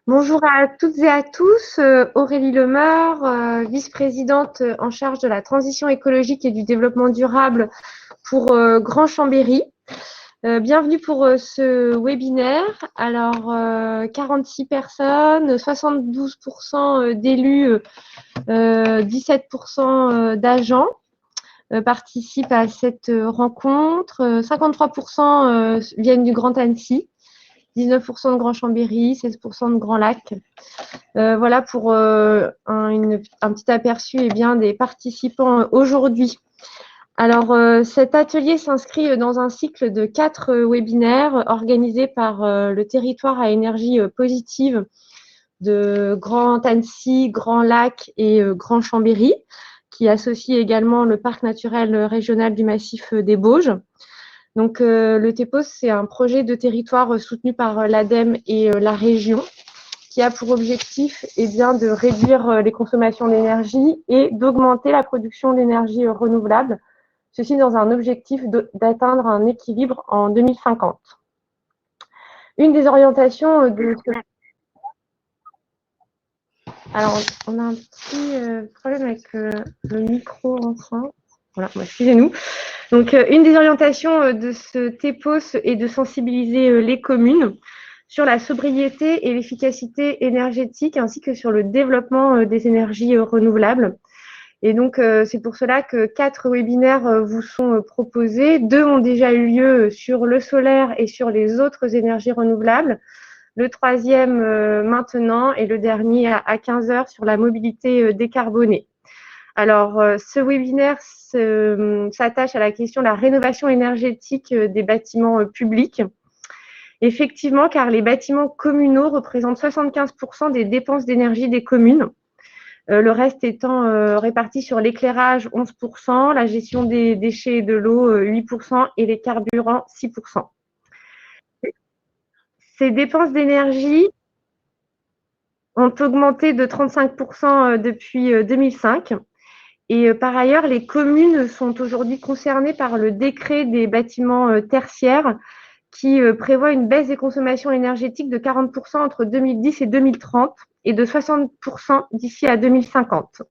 Bonjour à toutes et à tous, Aurélie Lemeur, vice-présidente en charge de la transition écologique et du développement durable pour Grand Chambéry. Bienvenue pour ce webinaire. Alors, 46 personnes, 72% d'élus, 17% d'agents participent à cette rencontre. 53% viennent du Grand Annecy, 19% de Grand Chambéry, 16% de Grand Lac. Voilà pour un petit aperçu des participants aujourd'hui. Alors, cet atelier s'inscrit dans un cycle de 4 webinaires organisés par le territoire à énergie positive de Grand Annecy, Grand Lac et Grand Chambéry, qui associe également le parc naturel régional du massif des Bauges. Donc, le TEPOS, c'est un projet de territoire soutenu par l'ADEME et la région, qui a pour objectif de réduire les consommations d'énergie et d'augmenter la production d'énergie renouvelable, ceci dans un objectif d'atteindre un équilibre en 2050. Une des orientations de ce... Alors, on a un petit problème avec le micro enceinte. Voilà, excusez-nous. Donc, une des orientations de ce TEPOS est de sensibiliser les communes sur la sobriété et l'efficacité énergétique, ainsi que sur le développement des énergies renouvelables. Et donc, c'est pour cela que 4 webinaires vous sont proposés. 2 ont déjà eu lieu sur le solaire et sur les autres énergies renouvelables. Le 3e maintenant et le dernier à 15 heures sur la mobilité décarbonée. Alors, ce webinaire s'attache à la question de la rénovation énergétique des bâtiments publics. Effectivement, car les bâtiments communaux représentent 75% des dépenses d'énergie des communes. Le reste étant réparti sur l'éclairage, 11%, la gestion des déchets et de l'eau, 8%, et les carburants, 6%. Ces dépenses d'énergie ont augmenté de 35% depuis 2005. Et par ailleurs, les communes sont aujourd'hui concernées par le décret des bâtiments tertiaires qui prévoit une baisse des consommations énergétiques de 40% entre 2010 et 2030 et de 60% d'ici à 2050.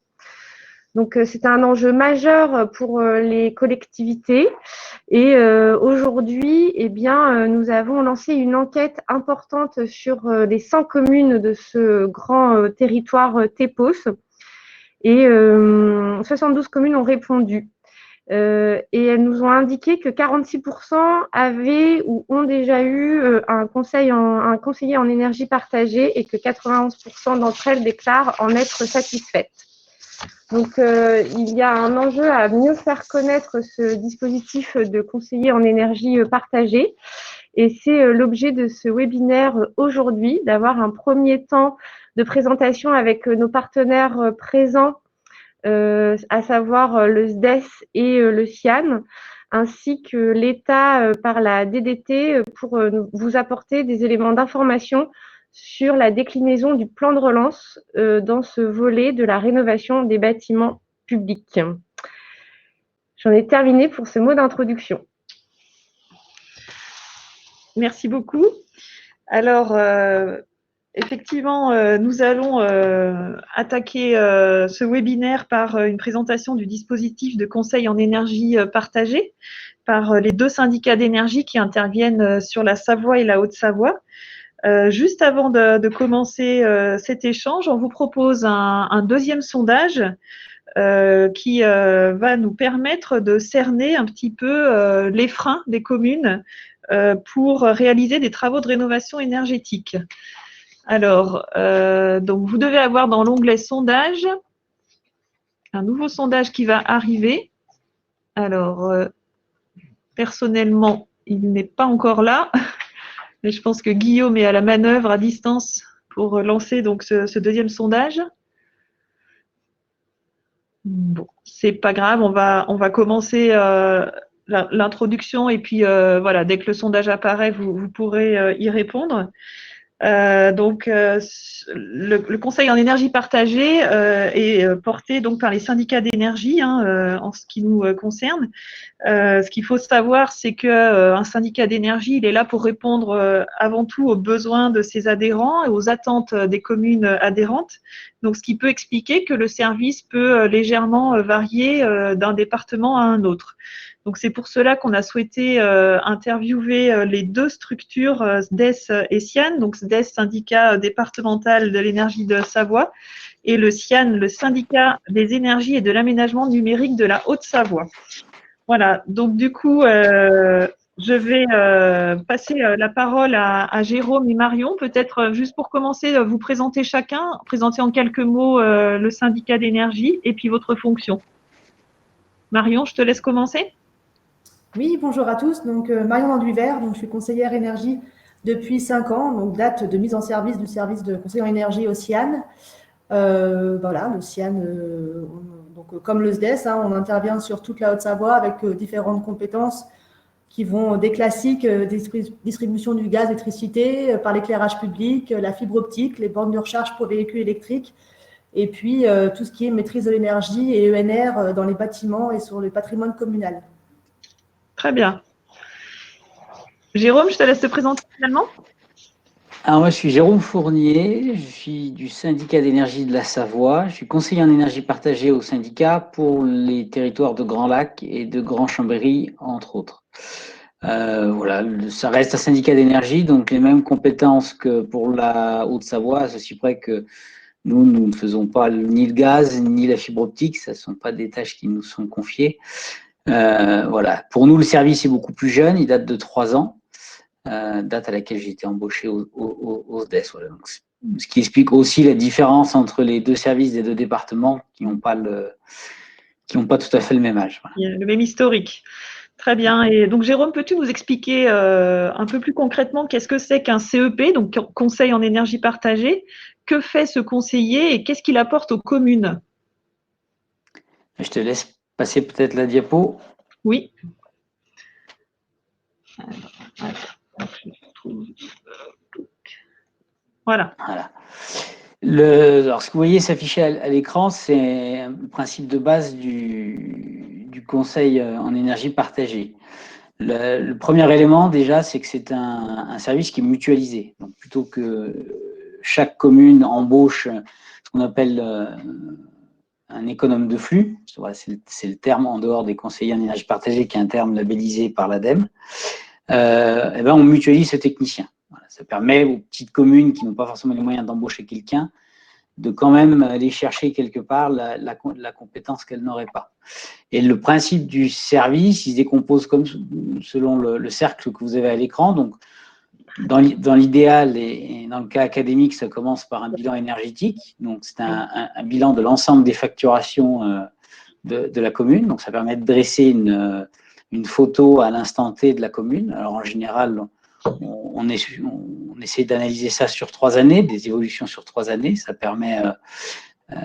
Donc, c'est un enjeu majeur pour les collectivités. Et aujourd'hui, nous avons lancé une enquête importante sur les 100 communes de ce grand territoire TEPOS. Et 72 communes ont répondu. Et elles nous ont indiqué que 46% avaient ou ont déjà eu un conseiller en énergie partagée et que 91% d'entre elles déclarent en être satisfaites. Donc, il y a un enjeu à mieux faire connaître ce dispositif de conseiller en énergie partagée. Et c'est l'objet de ce webinaire aujourd'hui, d'avoir un premier temps de présentation avec nos partenaires présents, à savoir le SDES et le CIAN, ainsi que l'État par la DDT pour vous apporter des éléments d'information sur la déclinaison du plan de relance dans ce volet de la rénovation des bâtiments publics. J'en ai terminé pour ce mot d'introduction. Merci beaucoup. Alors, effectivement, nous allons attaquer ce webinaire par une présentation du dispositif de conseil en énergie partagée par les 2 syndicats d'énergie qui interviennent sur la Savoie et la Haute-Savoie. Juste avant de commencer cet échange, on vous propose un deuxième sondage qui va nous permettre de cerner un petit peu les freins des communes pour réaliser des travaux de rénovation énergétique. Alors, donc vous devez avoir dans l'onglet sondage un nouveau sondage qui va arriver. Alors, personnellement, il n'est pas encore là, mais je pense que Guillaume est à la manœuvre à distance pour lancer donc ce deuxième sondage. Bon, c'est pas grave, on va commencer l'introduction et puis voilà, dès que le sondage apparaît, vous pourrez y répondre. Le conseil en énergie partagée est porté donc par les syndicats d'énergie en ce qui nous concerne. Ce qu'il faut savoir, c'est qu'un syndicat d'énergie, il est là pour répondre avant tout aux besoins de ses adhérents et aux attentes des communes adhérentes. Donc, ce qui peut expliquer que le service peut légèrement varier d'un département à un autre. Donc, c'est pour cela qu'on a souhaité interviewer les deux structures, SDES et SIAN, donc SDES, syndicat départemental de l'énergie de Savoie, et le SIAN, le syndicat des énergies et de l'aménagement numérique de la Haute-Savoie. Voilà, donc du coup, je vais passer la parole à Jérôme et Marion. Peut-être juste pour commencer, vous présenter chacun, présenter en quelques mots le syndicat d'énergie et puis votre fonction. Marion, je te laisse commencer. Oui, bonjour à tous. Donc, Marion Landuvert, donc je suis conseillère énergie depuis 5 ans, donc date de mise en service du service de conseil en énergie au CIAN. Voilà, le CIAN, donc, comme le SDES, on intervient sur toute la Haute-Savoie avec différentes compétences qui vont des classiques, distribution du gaz, électricité, par l'éclairage public, la fibre optique, les bornes de recharge pour véhicules électriques, et puis tout ce qui est maîtrise de l'énergie et ENR dans les bâtiments et sur le patrimoine communal. Très bien. Jérôme, je te laisse te présenter finalement. Alors moi, je suis Jérôme Fournier, je suis du syndicat d'énergie de la Savoie. Je suis conseiller en énergie partagée au syndicat pour les territoires de Grand Lac et de Grand Chambéry, entre autres. Voilà, ça reste un syndicat d'énergie, donc les mêmes compétences que pour la Haute-Savoie, à ceci près que nous ne faisons pas ni le gaz ni la fibre optique, ce ne sont pas des tâches qui nous sont confiées. Voilà. Pour nous, le service est beaucoup plus jeune, il date de 3 ans. Date à laquelle j'ai été embauché au SDES. Voilà. Donc, ce qui explique aussi la différence entre les deux services des deux départements qui n'ont pas tout à fait le même âge. Voilà. Il y a le même historique. Très bien. Et donc, Jérôme, peux-tu nous expliquer un peu plus concrètement qu'est-ce que c'est qu'un CEP, donc Conseil en énergie partagée? Que fait ce conseiller et qu'est-ce qu'il apporte aux communes? Je te laisse passer peut-être la diapo. Oui. Voilà. Alors, ce que vous voyez s'afficher à l'écran, c'est le principe de base du conseil en énergie partagée. Le premier élément, déjà, c'est que c'est un service qui est mutualisé. Donc, plutôt que chaque commune embauche ce qu'on appelle un économe de flux, c'est le terme en dehors des conseillers en énergie partagée, qui est un terme labellisé par l'ADEME, on mutualise ce technicien. Voilà, ça permet aux petites communes qui n'ont pas forcément les moyens d'embaucher quelqu'un de quand même aller chercher quelque part la compétence qu'elle n'aurait pas. Et le principe du service, il se décompose comme selon le cercle que vous avez à l'écran. Donc, dans l'idéal et dans le cas académique, ça commence par un bilan énergétique. Donc, c'est un bilan de l'ensemble des facturations de la commune. Donc, ça permet de dresser une photo à l'instant T de la commune. Alors, en général, on essaie d'analyser ça sur 3 années, des évolutions sur 3 années. Ça permet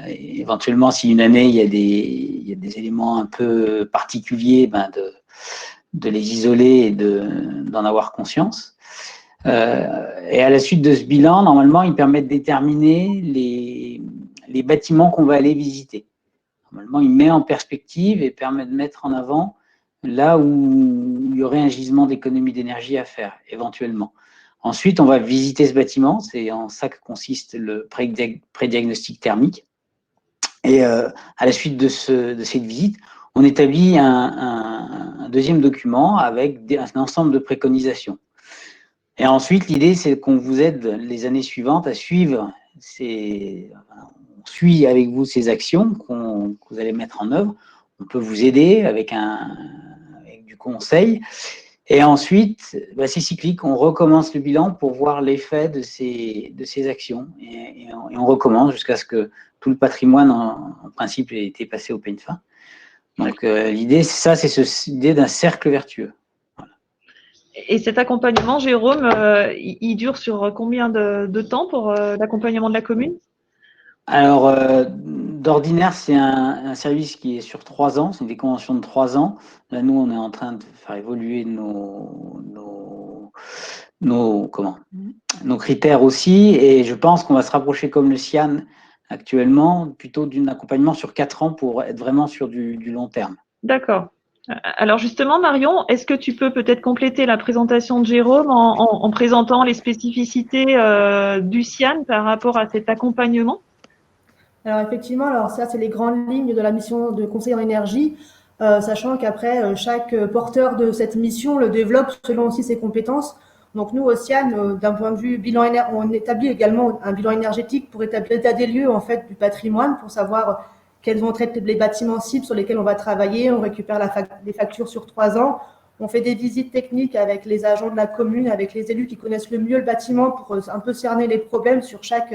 éventuellement, si une année, il y a des éléments un peu particuliers, de les isoler et d'en avoir conscience. Et à la suite de ce bilan, normalement, il permet de déterminer les bâtiments qu'on va aller visiter. Normalement, il met en perspective et permet de mettre en avant là où il y aurait un gisement d'économie d'énergie à faire, éventuellement. Ensuite, on va visiter ce bâtiment. C'est en ça que consiste le pré-diagnostic thermique. Et à la suite de cette visite, on établit un deuxième document avec un ensemble de préconisations. Et ensuite, l'idée, c'est qu'on vous aide les années suivantes à suivre on suit avec vous ces actions que vous allez mettre en œuvre. On peut vous aider avec du conseil. Et ensuite, c'est cyclique. On recommence le bilan pour voir l'effet de ces actions. Et on recommence jusqu'à ce que tout le patrimoine, en principe, ait été passé au peigne fin. Donc, l'idée, c'est cette idée d'un cercle vertueux. Et cet accompagnement, Jérôme, il dure sur combien de temps pour l'accompagnement de la commune? Alors, d'ordinaire, c'est un service qui est sur 3 ans, c'est des conventions de 3 ans. Là, nous, on est en train de faire évoluer nos critères aussi, et je pense qu'on va se rapprocher comme le CIAN actuellement, plutôt d'un accompagnement sur 4 ans pour être vraiment sur du long terme. D'accord. Alors justement, Marion, est-ce que tu peux peut-être compléter la présentation de Jérôme en présentant les spécificités du CIAN par rapport à cet accompagnement? Alors effectivement, alors ça c'est les grandes lignes de la mission de conseil en énergie, sachant qu'après chaque porteur de cette mission le développe selon aussi ses compétences. Donc nous, au CIAN, d'un point de vue bilan énergétique, on établit également un bilan énergétique pour établir l'état des lieux en fait du patrimoine, pour savoir quels vont être les bâtiments cibles sur lesquels on va travailler. On récupère les factures sur 3 ans. On fait des visites techniques avec les agents de la commune, avec les élus qui connaissent le mieux le bâtiment pour un peu cerner les problèmes sur chaque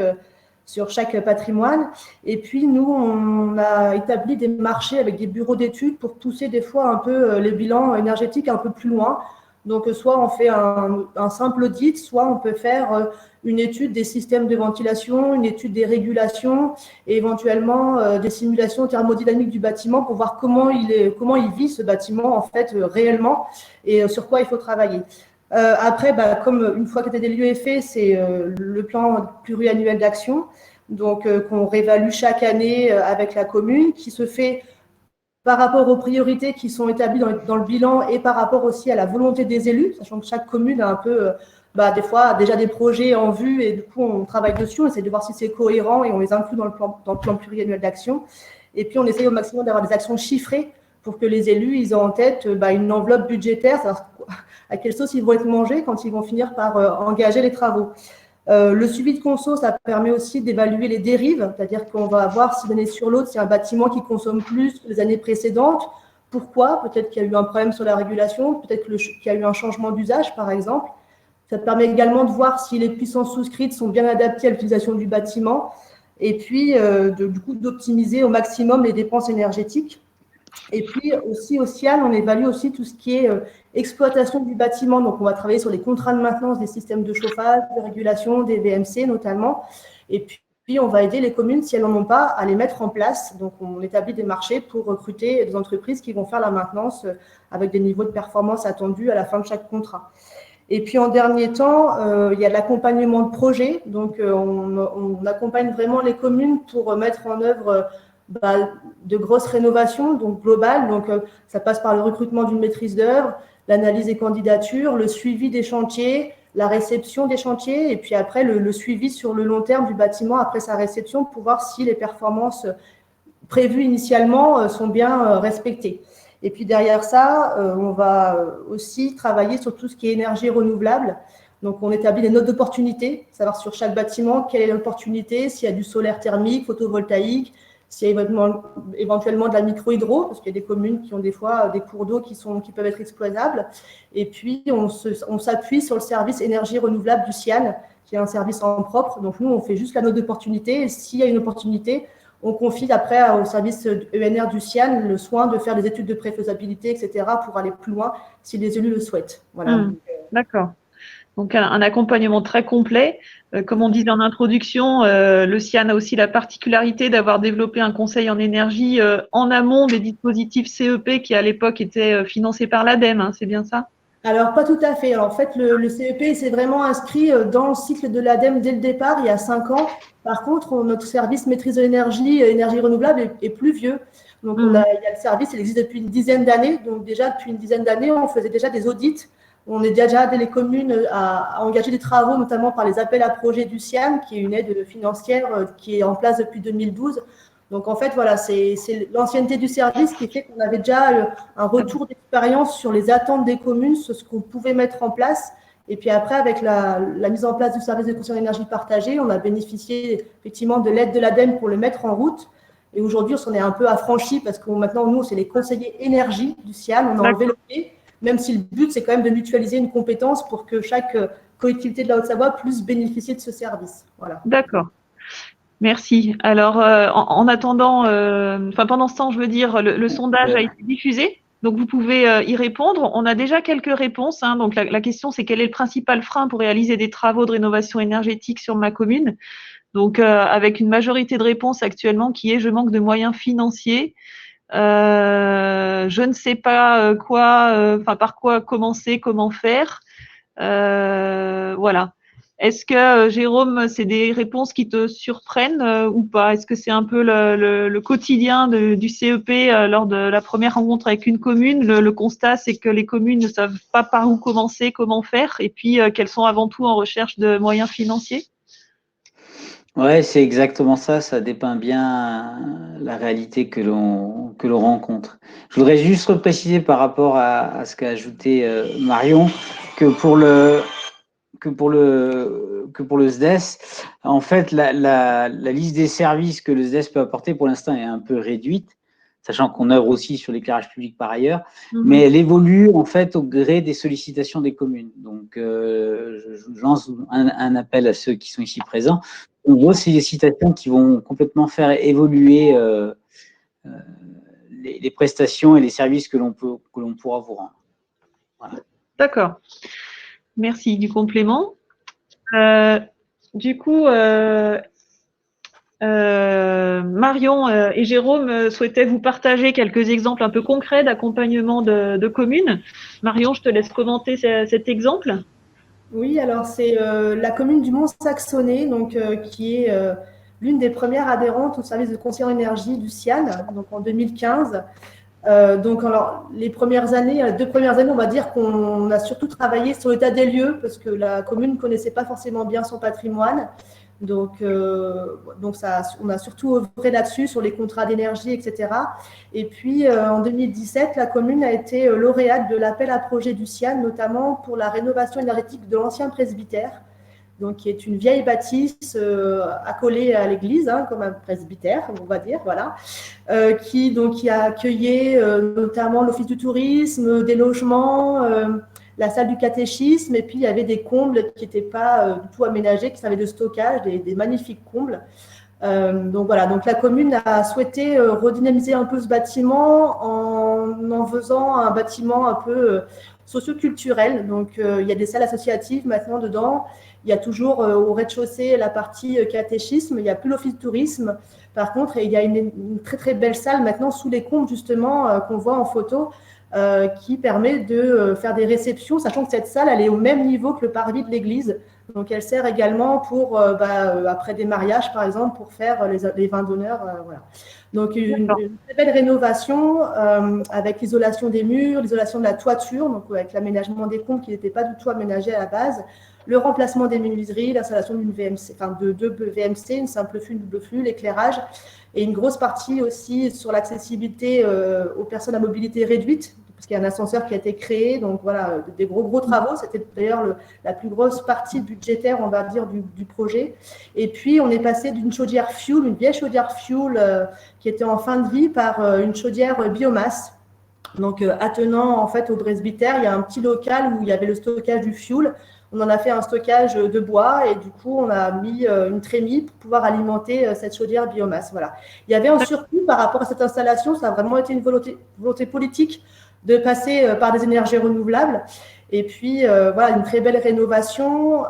patrimoine. Et puis, nous, on a établi des marchés avec des bureaux d'études pour pousser des fois un peu les bilans énergétiques un peu plus loin. Donc, soit on fait un simple audit, soit on peut faire une étude des systèmes de ventilation, une étude des régulations et éventuellement des simulations thermodynamiques du bâtiment pour voir comment il vit ce bâtiment en fait réellement et sur quoi il faut travailler. Après, comme une fois que l'état des lieux est fait, c'est le plan pluriannuel d'action, donc qu'on réévalue chaque année avec la commune, qui se fait par rapport aux priorités qui sont établies dans le bilan et par rapport aussi à la volonté des élus, sachant que chaque commune a un peu, des fois, déjà des projets en vue et du coup, on travaille dessus, on essaie de voir si c'est cohérent et on les inclut dans le plan pluriannuel d'action. Et puis, on essaie au maximum d'avoir des actions chiffrées pour que les élus ils aient en tête une enveloppe budgétaire, à quelle sauce ils vont être mangés quand ils vont finir par engager les travaux. Le suivi de conso, ça permet aussi d'évaluer les dérives, c'est-à-dire qu'on va voir si l'année sur l'autre, c'est un bâtiment qui consomme plus que les années précédentes. Pourquoi? Peut-être qu'il y a eu un problème sur la régulation, peut-être qu'il y a eu un changement d'usage, par exemple. Ça permet également de voir si les puissances souscrites sont bien adaptées à l'utilisation du bâtiment et puis, du coup, d'optimiser au maximum les dépenses énergétiques. Et puis aussi au CIAN, on évalue aussi tout ce qui est exploitation du bâtiment. Donc, on va travailler sur les contrats de maintenance des systèmes de chauffage, de régulation, des VMC notamment. Et puis, on va aider les communes, si elles n'en ont pas, à les mettre en place. Donc, on établit des marchés pour recruter des entreprises qui vont faire la maintenance avec des niveaux de performance attendus à la fin de chaque contrat. Et puis, en dernier temps, il y a l'accompagnement de projets. Donc, on accompagne vraiment les communes pour mettre en œuvre de grosses rénovations, donc globales. Donc, ça passe par le recrutement d'une maîtrise d'œuvre, l'analyse des candidatures, le suivi des chantiers, la réception des chantiers, et puis après, le suivi sur le long terme du bâtiment après sa réception pour voir si les performances prévues initialement sont bien respectées. Et puis derrière ça, on va aussi travailler sur tout ce qui est énergie renouvelable. Donc, on établit des notes d'opportunité, savoir sur chaque bâtiment quelle est l'opportunité, s'il y a du solaire thermique, photovoltaïque, s'il y a éventuellement de la micro-hydro, parce qu'il y a des communes qui ont des fois des cours d'eau qui peuvent être exploitables. Et puis, on s'appuie sur le service énergie renouvelable du CIAN, qui est un service en propre. Donc, nous, on fait juste la note d'opportunité. Et s'il y a une opportunité, on confie après au service ENR du CIAN le soin de faire des études de préfaisabilité, etc., pour aller plus loin si les élus le souhaitent. Voilà. D'accord. Donc, un accompagnement très complet. Comme on disait en introduction, le CIAN a aussi la particularité d'avoir développé un conseil en énergie en amont des dispositifs CEP qui, à l'époque, étaient financés par l'ADEME. Hein, c'est bien ça? Alors, pas tout à fait. Alors, en fait, le CEP s'est vraiment inscrit dans le cycle de l'ADEME dès le départ, il y a 5 ans. Par contre, notre service maîtrise de l'énergie, énergie renouvelable, est plus vieux. Donc, il y a le service, il existe depuis une dizaine d'années. Donc, déjà, depuis une dizaine d'années, on faisait déjà des audits. On est déjà aidé les communes à engager des travaux, notamment par les appels à projets du CIAN, qui est une aide financière qui est en place depuis 2012. Donc, en fait, voilà, c'est l'ancienneté du service qui fait qu'on avait déjà un retour d'expérience sur les attentes des communes, sur ce qu'on pouvait mettre en place. Et puis après, avec la mise en place du service de conseil en énergie partagée, on a bénéficié effectivement de l'aide de l'ADEME pour le mettre en route. Et aujourd'hui, on s'en est un peu affranchi parce que maintenant, nous, c'est les conseillers énergie du CIAN. On a enlevé le P, même si le but, c'est quand même de mutualiser une compétence pour que chaque collectivité de la Haute-Savoie puisse bénéficier de ce service. Voilà. D'accord. Merci. Alors, en attendant, pendant ce temps, je veux dire, le sondage a été diffusé. Donc, vous pouvez y répondre. On a déjà quelques réponses, hein. Donc, la question, c'est quel est le principal frein pour réaliser des travaux de rénovation énergétique sur ma commune? Donc, avec une majorité de réponses actuellement qui est « je manque de moyens financiers ». Je ne sais pas par quoi commencer, comment faire. Voilà. Est-ce que, Jérôme, c'est des réponses qui te surprennent ou pas? Est-ce que c'est un peu le quotidien du CEP lors de la première rencontre avec une commune? Le constat, c'est que les communes ne savent pas par où commencer, comment faire, et puis qu'elles sont avant tout en recherche de moyens financiers? Ouais, c'est exactement ça. Ça dépeint bien la réalité que l'on rencontre. Je voudrais juste repréciser par rapport à ce qu'a ajouté Marion que pour le SDES, en fait, la liste des services que le SDES peut apporter pour l'instant est un peu réduite, sachant qu'on œuvre aussi sur l'éclairage public par ailleurs, mais elle évolue en fait au gré des sollicitations des communes. Donc, je lance un appel à ceux qui sont ici présents. En gros, c'est des sollicitations qui vont complètement faire évoluer les prestations et les services que l'on pourra vous rendre. Voilà. D'accord. Merci du complément. Du coup, Marion et Jérôme souhaitaient vous partager quelques exemples un peu concrets d'accompagnement de communes. Marion, je te laisse commenter cet exemple. Oui, alors c'est la commune du Mont-Saxonnet, donc qui est l'une des premières adhérentes au service de conseil en énergie du CIAN, donc en 2015. Donc, alors, les 2 premières années, on va dire qu'on a surtout travaillé sur l'état des lieux parce que la commune ne connaissait pas forcément bien son patrimoine. Donc on a surtout œuvré là-dessus, sur les contrats d'énergie, etc. Et puis, en 2017, la commune a été lauréate de l'appel à projet du CIAN, notamment pour la rénovation énergétique de l'ancien presbytère, donc qui est une vieille bâtisse accolée à l'église, hein, comme un presbytère, on va dire, voilà, qui a accueilli notamment l'office du tourisme, des logements, la salle du catéchisme, et puis il y avait des combles qui n'étaient pas du tout aménagés, qui servaient de stockage, des magnifiques combles. Donc voilà, donc la commune a souhaité redynamiser un peu ce bâtiment en faisant un bâtiment un peu socioculturel. Donc il y a des salles associatives maintenant dedans. Il y a toujours au rez-de-chaussée la partie catéchisme. Il n'y a plus l'office de tourisme. Par contre, il y a une très très belle salle maintenant sous les combles justement qu'on voit en photo, qui permet de faire des réceptions, sachant que cette salle, elle est au même niveau que le parvis de l'église. Donc, elle sert également pour, après des mariages, par exemple, pour faire les vins d'honneur. Voilà. Donc, une très belle rénovation avec l'isolation des murs, l'isolation de la toiture, donc avec l'aménagement des combles qui n'étaient pas du tout aménagés à la base, le remplacement des menuiseries, l'installation d'une VMC, enfin de 2 VMC, une simple flux, une double flux, l'éclairage, et une grosse partie aussi sur l'accessibilité aux personnes à mobilité réduite, parce qu'il y a un ascenseur qui a été créé, donc voilà, des gros travaux. C'était d'ailleurs la plus grosse partie budgétaire, on va dire, du projet. Et puis, on est passé d'une chaudière fuel, une vieille chaudière fuel qui était en fin de vie, par une chaudière biomasse. Donc, attenant en fait au presbytère, il y a un petit local où il y avait le stockage du fuel. On en a fait un stockage de bois et du coup, on a mis une trémie pour pouvoir alimenter cette chaudière biomasse. Voilà. Il y avait un surplus par rapport à cette installation. Ça a vraiment été une volonté politique de passer par des énergies renouvelables. Et puis, voilà, une très belle rénovation.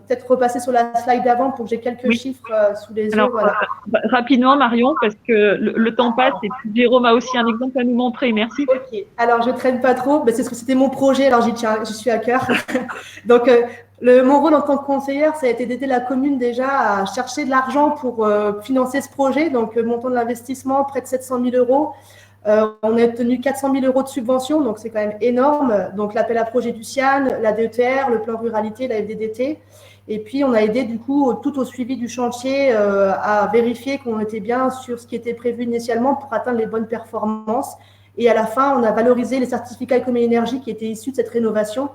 Peut-être repasser sur la slide d'avant pour que j'ai quelques chiffres sous les yeux. Alors, voilà. Rapidement, Marion, parce que le temps passe et puis Jérôme a aussi un exemple à nous montrer. Merci. Ok, alors je ne traîne pas trop. C'est ce que c'était mon projet, alors j'y suis à cœur. Donc, mon rôle en tant que conseillère, ça a été d'aider la commune déjà à chercher de l'argent pour financer ce projet. Donc, montant de l'investissement, près de 700 000 euros. On a obtenu 400 000 euros de subventions, donc c'est quand même énorme. Donc, l'appel à projet du CIAN, la DETR, le plan ruralité, la FDDT. Et puis, on a aidé du coup tout au suivi du chantier à vérifier qu'on était bien sur ce qui était prévu initialement pour atteindre les bonnes performances. Et à la fin, on a valorisé les certificats économie énergie qui étaient issus de cette rénovation.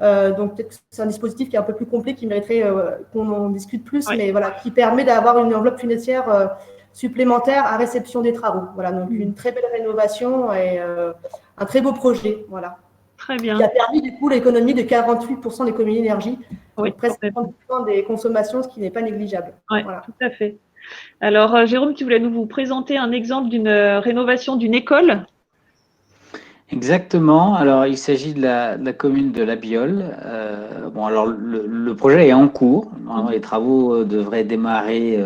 Donc, peut-être que c'est un dispositif qui est un peu plus complet, qui mériterait qu'on en discute plus, oui. Mais voilà, qui permet d'avoir une enveloppe financière supplémentaire à réception des travaux. Voilà, donc une très belle rénovation et un très beau projet. Voilà. Très bien. Qui a permis du coup l'économie de 48% d'économie d'énergie, oui, presque 30% des consommations, ce qui n'est pas négligeable. Oui, voilà. Tout à fait. Alors, Jérôme, tu voulais nous présenter un exemple d'une rénovation d'une école? Exactement. Alors, il s'agit de la commune de La Biole. Bon, alors le projet est en cours. Normalement, les travaux devraient démarrer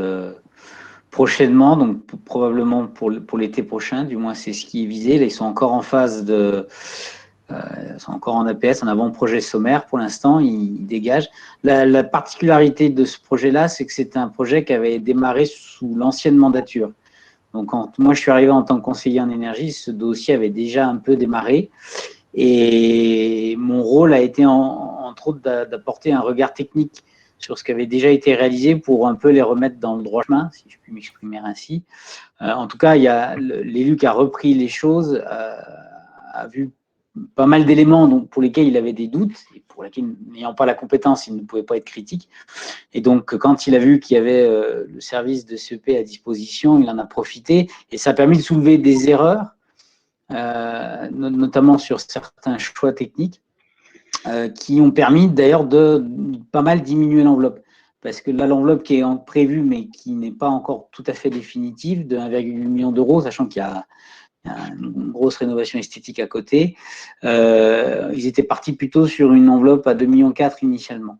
prochainement, donc probablement pour l'été prochain. Du moins, c'est ce qui est visé. Là, ils sont encore en phase ils sont encore en APS, en avant-projet sommaire pour l'instant. Ils dégagent. La particularité de ce projet-là, c'est que c'est un projet qui avait démarré sous l'ancienne mandature. Donc, quand moi je suis arrivé en tant que conseiller en énergie, ce dossier avait déjà un peu démarré. Et mon rôle a été, entre autres, d'apporter un regard technique sur ce qui avait déjà été réalisé pour un peu les remettre dans le droit chemin, si je puis m'exprimer ainsi. En tout cas, il y a l'élu qui a repris les choses, a vu pas mal d'éléments pour lesquels il avait des doutes, et pour lesquels, n'ayant pas la compétence, il ne pouvait pas être critique. Et donc, quand il a vu qu'il y avait le service de CEP à disposition, il en a profité, et ça a permis de soulever des erreurs, notamment sur certains choix techniques, qui ont permis d'ailleurs de pas mal diminuer l'enveloppe. Parce que là, l'enveloppe qui est prévue, mais qui n'est pas encore tout à fait définitive, de 1,8 million d'euros, sachant qu'il y a une grosse rénovation esthétique à côté, ils étaient partis plutôt sur une enveloppe à 2,4 millions initialement.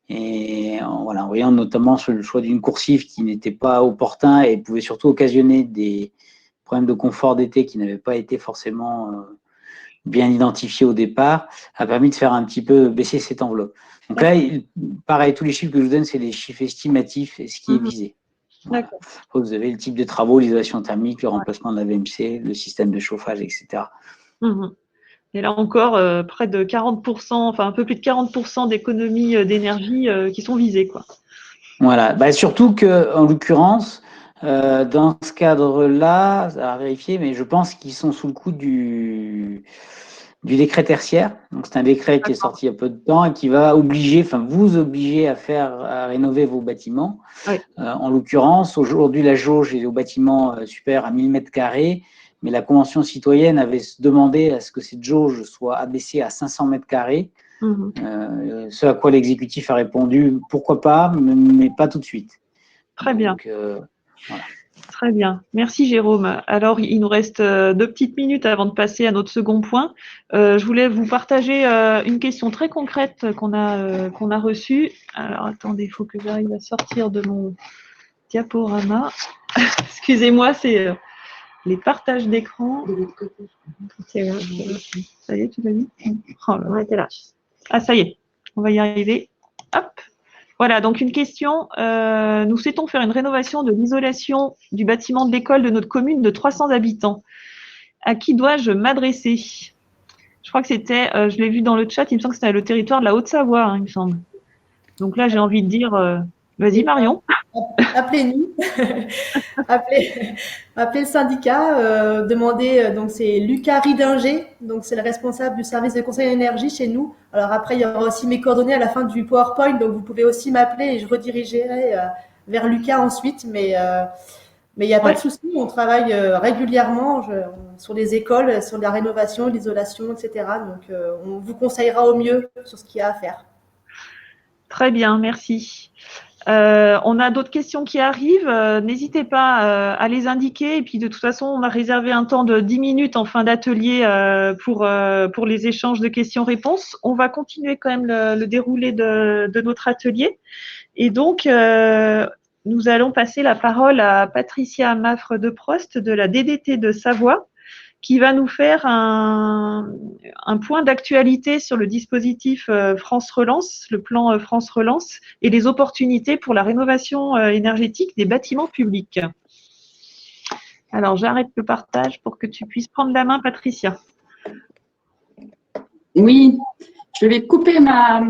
Et voilà, en voyant notamment sur le choix d'une coursive qui n'était pas opportun et pouvait surtout occasionner des problèmes de confort d'été qui n'avaient pas été forcément bien identifiés au départ, a permis de faire un petit peu baisser cette enveloppe. Donc là, pareil, tous les chiffres que je vous donne, c'est les chiffres estimatifs et ce qui est visé. Voilà. Vous avez le type de travaux, l'isolation thermique, le remplacement de la VMC, le système de chauffage, etc. Et là encore, près de 40%, enfin un peu plus de 40% d'économies d'énergie qui sont visées, quoi. Voilà. Bah, surtout qu'en l'occurrence, dans ce cadre-là, ça va vérifier, mais je pense qu'ils sont sous le coup du décret tertiaire. Donc, c'est un décret qui est sorti il y a peu de temps et qui va vous obliger à rénover vos bâtiments. Oui. En l'occurrence, aujourd'hui, la jauge est au bâtiment supérieur à 1000 m², mais la Convention citoyenne avait demandé à ce que cette jauge soit abaissée à 500 m². Ce à quoi l'exécutif a répondu, pourquoi pas, mais pas tout de suite. Très bien. Donc, voilà. Très bien. Merci Jérôme. Alors, il nous reste 2 petites minutes avant de passer à notre second point. Je voulais vous partager une question très concrète qu'on a reçue. Alors, attendez, il faut que j'arrive à sortir de mon diaporama. Excusez-moi, c'est les partages d'écran. Ça y est, tu l'as mis ? Oh là. Ouais, t'es là. Ah, ça y est, on va y arriver. Hop. Voilà, donc une question. Nous souhaitons faire une rénovation de l'isolation du bâtiment de l'école de notre commune de 300 habitants. À qui dois-je m'adresser ? Je crois que c'était, je l'ai vu dans le chat, il me semble que c'était le territoire de la Haute-Savoie, hein, il me semble. Donc là, j'ai envie de dire, vas-y Marion. Appelez-nous, appelez le syndicat, demandez, donc c'est Lucas Ridinger, donc c'est le responsable du service de conseil d'énergie chez nous. Alors après, il y aura aussi mes coordonnées à la fin du PowerPoint, donc vous pouvez aussi m'appeler et je redirigerai vers Lucas ensuite, mais il n'y a pas de souci, on travaille régulièrement sur les écoles, sur la rénovation, l'isolation, etc. Donc on vous conseillera au mieux sur ce qu'il y a à faire. Très bien, merci. On a d'autres questions qui arrivent. N'hésitez pas à les indiquer. Et puis, de toute façon, on a réservé un temps de 10 minutes en fin d'atelier pour les échanges de questions-réponses. On va continuer quand même le déroulé de notre atelier. Et donc, nous allons passer la parole à Patricia Maffre de Prost de la DDT de Savoie, qui va nous faire un point d'actualité sur le dispositif France Relance, le plan France Relance, et les opportunités pour la rénovation énergétique des bâtiments publics. Alors, j'arrête le partage pour que tu puisses prendre la main, Patricia. Oui, je vais couper ma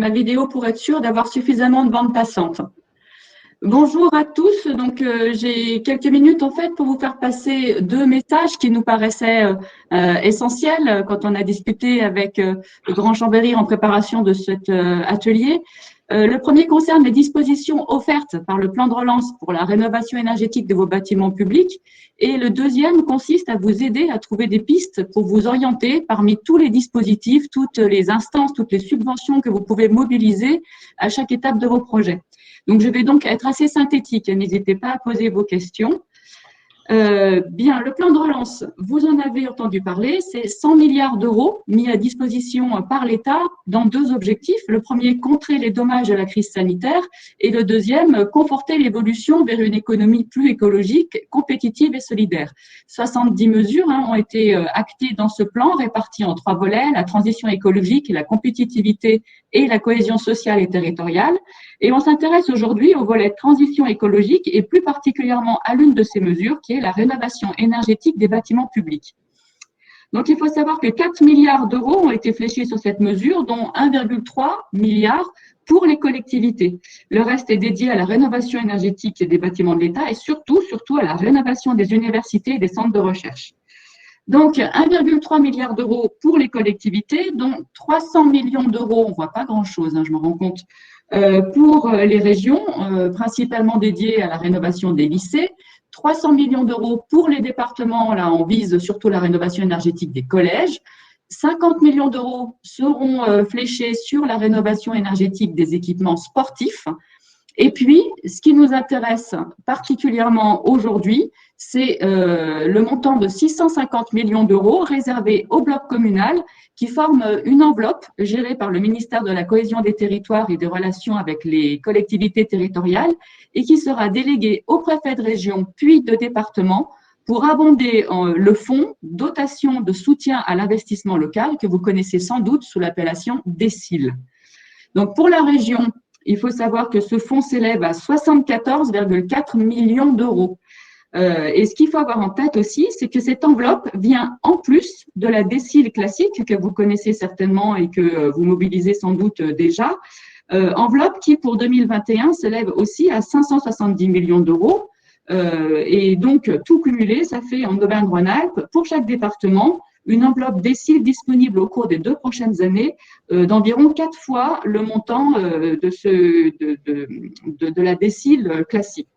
vidéo pour être sûre d'avoir suffisamment de bande passante. Bonjour à tous. Donc, j'ai quelques minutes en fait pour vous faire passer 2 messages qui nous paraissaient essentiels quand on a discuté avec le Grand Chambéry en préparation de cet atelier. Le premier concerne les dispositions offertes par le plan de relance pour la rénovation énergétique de vos bâtiments publics. Et le deuxième consiste à vous aider à trouver des pistes pour vous orienter parmi tous les dispositifs, toutes les instances, toutes les subventions que vous pouvez mobiliser à chaque étape de vos projets. Donc, je vais donc être assez synthétique. N'hésitez pas à poser vos questions. Bien, le plan de relance, vous en avez entendu parler, c'est 100 milliards d'euros mis à disposition par l'État dans deux objectifs. Le premier, contrer les dommages de la crise sanitaire et le deuxième, conforter l'évolution vers une économie plus écologique, compétitive et solidaire. 70 mesures ont été actées dans ce plan, réparties en 3 volets, la transition écologique, la compétitivité et la cohésion sociale et territoriale. Et on s'intéresse aujourd'hui au volet transition écologique et plus particulièrement à l'une de ces mesures qui est la rénovation énergétique des bâtiments publics. Donc, il faut savoir que 4 milliards d'euros ont été fléchés sur cette mesure, dont 1,3 milliard pour les collectivités. Le reste est dédié à la rénovation énergétique des bâtiments de l'État et surtout à la rénovation des universités et des centres de recherche. Donc, 1,3 milliard d'euros pour les collectivités, dont 300 millions d'euros, on ne voit pas grand-chose, je me rends compte, pour les régions, principalement dédiées à la rénovation des lycées, 300 millions d'euros pour les départements, là on vise surtout la rénovation énergétique des collèges, 50 millions d'euros seront fléchés sur la rénovation énergétique des équipements sportifs. Et puis, ce qui nous intéresse particulièrement aujourd'hui, c'est le montant de 650 millions d'euros réservé au bloc communal qui forme une enveloppe gérée par le ministère de la Cohésion des territoires et des relations avec les collectivités territoriales et qui sera déléguée au préfet de région puis de département pour abonder le fonds dotation de soutien à l'investissement local que vous connaissez sans doute sous l'appellation DECIL. Donc, pour la région, il faut savoir que ce fonds s'élève à 74,4 millions d'euros. Et ce qu'il faut avoir en tête aussi, c'est que cette enveloppe vient en plus de la DECIL classique que vous connaissez certainement et que vous mobilisez sans doute déjà. Enveloppe qui, pour 2021, s'élève aussi à 570 millions d'euros. Et donc, tout cumulé, ça fait en Auvergne-Rhône-Alpes, pour chaque département, une enveloppe DECIL disponible au cours des 2 prochaines années d'environ 4 fois le montant de la DECIL classique.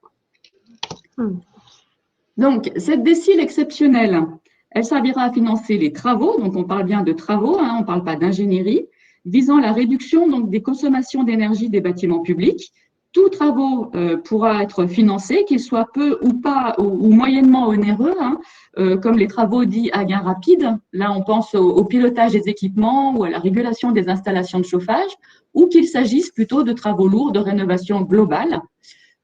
Donc, cette DECIL exceptionnelle, elle servira à financer les travaux, donc on parle bien de travaux, on ne parle pas d'ingénierie, visant la réduction donc, des consommations d'énergie des bâtiments publics. Tout travaux pourra être financé, qu'ils soient peu ou pas ou moyennement onéreux, comme les travaux dits à gain rapide. Là, on pense au pilotage des équipements ou à la régulation des installations de chauffage, ou qu'il s'agisse plutôt de travaux lourds de rénovation globale.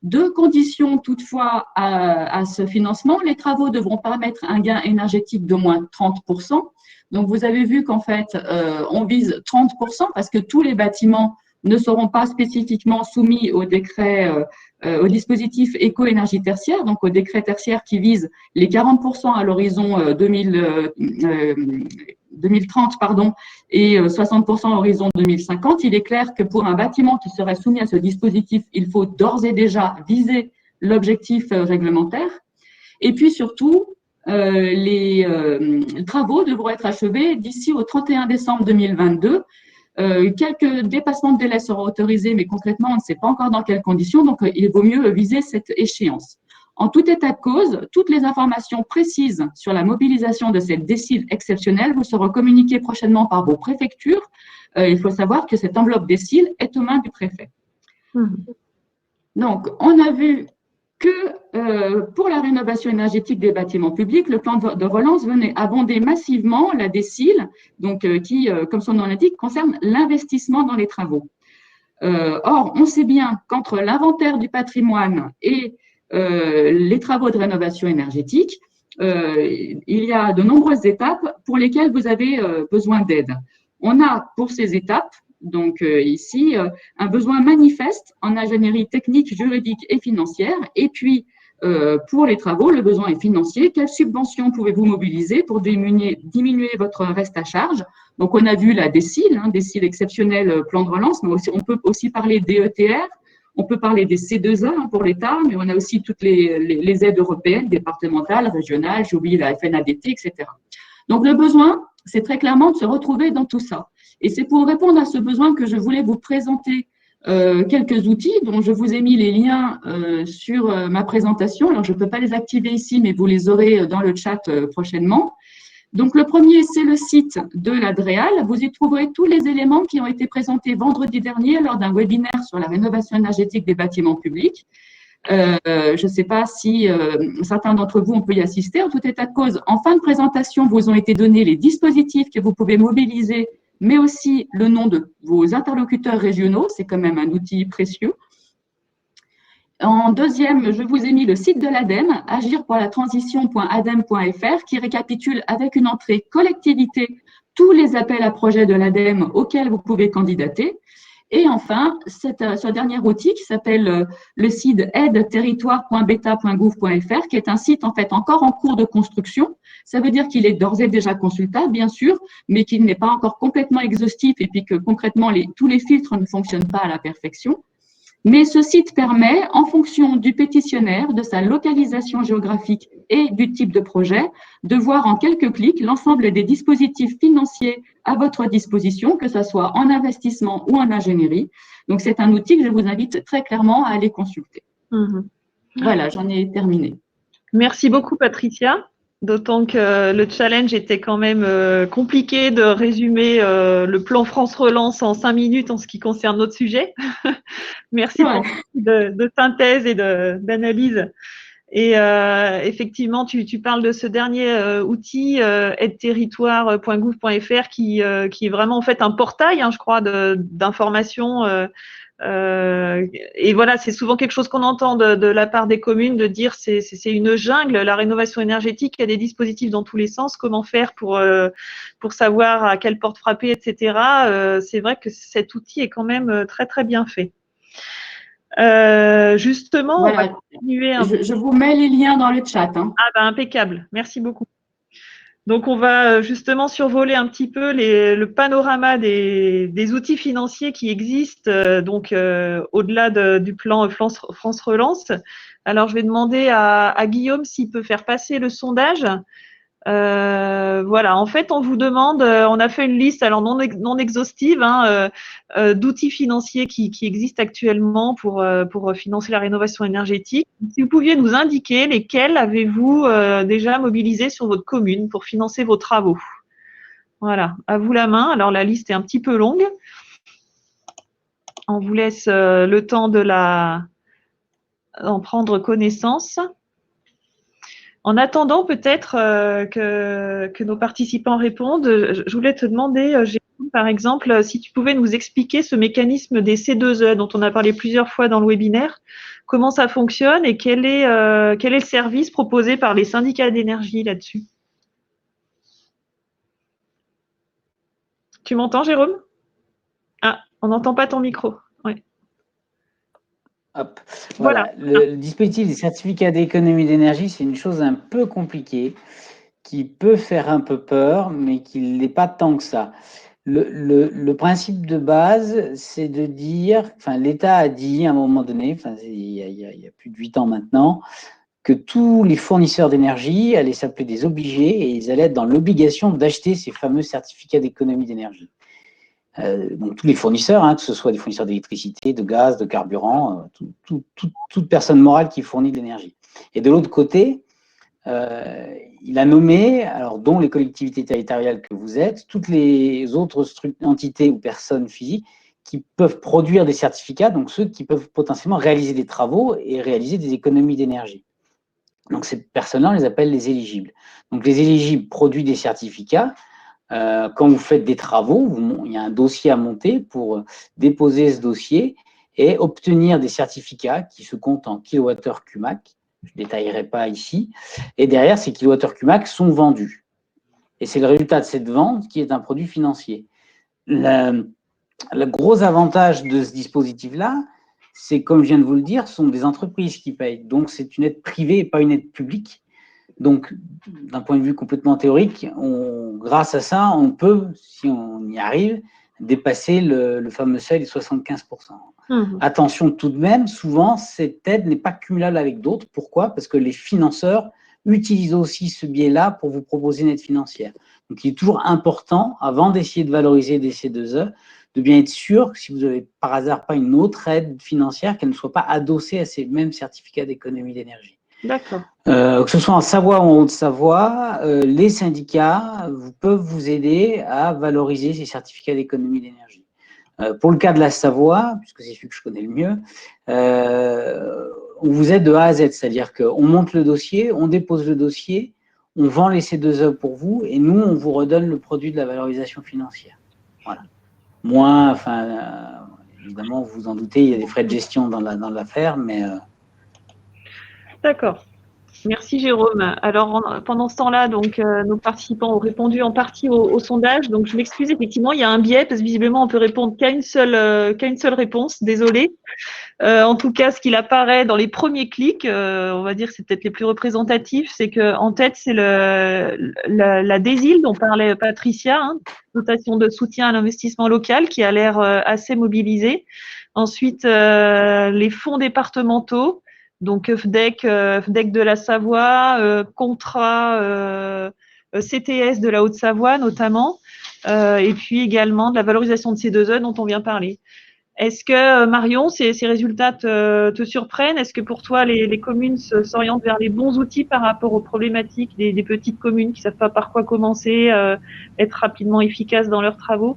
2 conditions toutefois à ce financement. Les travaux devront permettre un gain énergétique d'au moins 30%. Donc, vous avez vu qu'en fait, on vise 30% parce que tous les bâtiments ne seront pas spécifiquement soumis au décret, au dispositif éco-énergie tertiaire, donc au décret tertiaire qui vise les 40% à l'horizon 2030 et 60% à l'horizon 2050. Il est clair que pour un bâtiment qui serait soumis à ce dispositif, il faut d'ores et déjà viser l'objectif réglementaire. Et puis surtout, les travaux devront être achevés d'ici au 31 décembre 2022. Quelques dépassements de délai seront autorisés, mais concrètement, on ne sait pas encore dans quelles conditions, donc il vaut mieux viser cette échéance. En tout état de cause, toutes les informations précises sur la mobilisation de cette DECIL exceptionnelle vous seront communiquées prochainement par vos préfectures. Il faut savoir que cette enveloppe DECIL est aux mains du préfet. Donc, on a vu que pour la rénovation énergétique des bâtiments publics, le plan de relance venait abonder massivement la DECIL, donc, qui, comme son nom l'indique, concerne l'investissement dans les travaux. Or, on sait bien qu'entre l'inventaire du patrimoine et les travaux de rénovation énergétique, il y a de nombreuses étapes pour lesquelles vous avez besoin d'aide. On a pour ces étapes, donc ici, un besoin manifeste en ingénierie technique, juridique et financière. Et puis, pour les travaux, le besoin est financier. Quelles subventions pouvez-vous mobiliser pour diminuer votre reste à charge? Donc, on a vu la DECIL, DECIL exceptionnel plan de relance, mais aussi, on peut aussi parler DETR, on peut parler des C2A pour l'État, mais on a aussi toutes les aides européennes, départementales, régionales, j'ai oublié la FNADT, etc. Donc, le besoin, c'est très clairement de se retrouver dans tout ça. Et c'est pour répondre à ce besoin que je voulais vous présenter quelques outils dont je vous ai mis les liens sur ma présentation. Alors, je ne peux pas les activer ici, mais vous les aurez dans le chat prochainement. Donc, le premier, c'est le site de la DREAL. Vous y trouverez tous les éléments qui ont été présentés vendredi dernier lors d'un webinaire sur la rénovation énergétique des bâtiments publics. Je ne sais pas si certains d'entre vous, on peut y assister. En tout état de cause, en fin de présentation, vous ont été donnés les dispositifs que vous pouvez mobiliser, mais aussi le nom de vos interlocuteurs régionaux. C'est quand même un outil précieux. En deuxième, je vous ai mis le site de l'ADEME, agirpourlatransition.adem.fr, qui récapitule avec une entrée collectivité tous les appels à projets de l'ADEME auxquels vous pouvez candidater. Et enfin, ce dernier outil qui s'appelle le site aide-territoire.beta.gouv.fr, qui est un site en fait encore en cours de construction. Ça veut dire qu'il est d'ores et déjà consultable, bien sûr, mais qu'il n'est pas encore complètement exhaustif et puis que concrètement, tous les filtres ne fonctionnent pas à la perfection. Mais ce site permet, en fonction du pétitionnaire, de sa localisation géographique et du type de projet, de voir en quelques clics l'ensemble des dispositifs financiers à votre disposition, que ce soit en investissement ou en ingénierie. Donc, c'est un outil que je vous invite très clairement à aller consulter. Voilà, j'en ai terminé. Merci beaucoup, Patricia. D'autant que le challenge était quand même compliqué de résumer le plan France Relance en 5 minutes en ce qui concerne notre sujet. Merci pour de synthèse et d'analyse. Et effectivement, tu parles de ce dernier outil, aide-territoire.gouv.fr, qui est vraiment en fait un portail, je crois, d'informations. Et voilà, c'est souvent quelque chose qu'on entend de la part des communes, de dire c'est une jungle, la rénovation énergétique, il y a des dispositifs dans tous les sens, comment faire pour savoir à quelle porte frapper, etc. C'est vrai que cet outil est quand même très très bien fait. Justement, voilà. on va continuer je vous mets les liens dans le chat. Ah ben impeccable, merci beaucoup. Donc, on va justement survoler un petit peu le panorama des outils financiers qui existent au-delà du plan France Relance. Alors, je vais demander à Guillaume s'il peut faire passer le sondage. Voilà, en fait, on vous demande, on a fait une liste, alors non exhaustive, d'outils financiers qui existent actuellement pour financer la rénovation énergétique. Si vous pouviez nous indiquer lesquels avez-vous déjà mobilisés sur votre commune pour financer vos travaux. Voilà, à vous la main. Alors, la liste est un petit peu longue. On vous laisse le temps d'en prendre connaissance. En attendant peut-être que nos participants répondent, je voulais te demander, Jérôme, par exemple, si tu pouvais nous expliquer ce mécanisme des C2E dont on a parlé plusieurs fois dans le webinaire, comment ça fonctionne et quel est le service proposé par les syndicats d'énergie là-dessus. Tu m'entends, Jérôme? Ah, on n'entend pas ton micro. Ouais. Hop. Voilà. Le dispositif des certificats d'économie d'énergie, c'est une chose un peu compliquée qui peut faire un peu peur, mais qui ne l'est pas tant que ça. Le principe de base, c'est de dire, l'État a dit à un moment donné, il y a plus de 8 ans maintenant, que tous les fournisseurs d'énergie allaient s'appeler des obligés et ils allaient être dans l'obligation d'acheter ces fameux certificats d'économie d'énergie. Donc, tous les fournisseurs, que ce soit des fournisseurs d'électricité, de gaz, de carburant, toute personne morale qui fournit de l'énergie. Et de l'autre côté, il a nommé, alors dont les collectivités territoriales que vous êtes, toutes les autres entités ou personnes physiques qui peuvent produire des certificats, donc ceux qui peuvent potentiellement réaliser des travaux et réaliser des économies d'énergie. Donc, ces personnes-là, on les appelle les éligibles. Donc, les éligibles produisent des certificats. Quand vous faites des travaux, il y a un dossier à monter pour déposer ce dossier et obtenir des certificats qui se comptent en kilowattheure CUMAC. Je ne détaillerai pas ici. Et derrière, ces kilowattheures CUMAC sont vendus. Et c'est le résultat de cette vente qui est un produit financier. Le gros avantage de ce dispositif-là, c'est, comme je viens de vous le dire, ce sont des entreprises qui payent. Donc, c'est une aide privée et pas une aide publique. Donc, d'un point de vue complètement théorique, grâce à ça, on peut, si on y arrive, dépasser le fameux seuil de 75%. Attention tout de même, souvent, cette aide n'est pas cumulable avec d'autres. Pourquoi? Parce que les financeurs utilisent aussi ce biais-là pour vous proposer une aide financière. Donc, il est toujours important, avant d'essayer de valoriser des C2E, de bien être sûr que si vous n'avez par hasard pas une autre aide financière, qu'elle ne soit pas adossée à ces mêmes certificats d'économie d'énergie. D'accord. Que ce soit en Savoie ou en Haute-Savoie, les syndicats peuvent vous aider à valoriser ces certificats d'économie d'énergie. Pour le cas de la Savoie, puisque c'est celui que je connais le mieux, on vous aide de A à Z, c'est-à-dire qu'on monte le dossier, on dépose le dossier, on vend les C2E pour vous, et nous, on vous redonne le produit de la valorisation financière. Voilà. Moins, évidemment, vous vous en doutez, il y a des frais de gestion dans l'affaire, mais… D'accord. Merci Jérôme. Alors pendant ce temps-là, donc nos participants ont répondu en partie au sondage. Donc je m'excuse, effectivement, il y a un biais parce que visiblement on peut répondre qu'à une seule réponse. Désolée. En tout cas, ce qu'il apparaît dans les premiers clics, on va dire que c'est peut-être les plus représentatifs, c'est que en tête c'est la DESIL dont parlait Patricia, hein, dotation de soutien à l'investissement local, qui a l'air assez mobilisée. Ensuite, les fonds départementaux. Donc FDEC de la Savoie, Contrat CTS de la Haute-Savoie notamment, et puis également de la valorisation de ces C2E dont on vient parler. Est-ce que Marion, ces résultats te surprennent? Est-ce que pour toi les communes s'orientent vers les bons outils par rapport aux problématiques des petites communes qui ne savent pas par quoi commencer, être rapidement efficaces dans leurs travaux?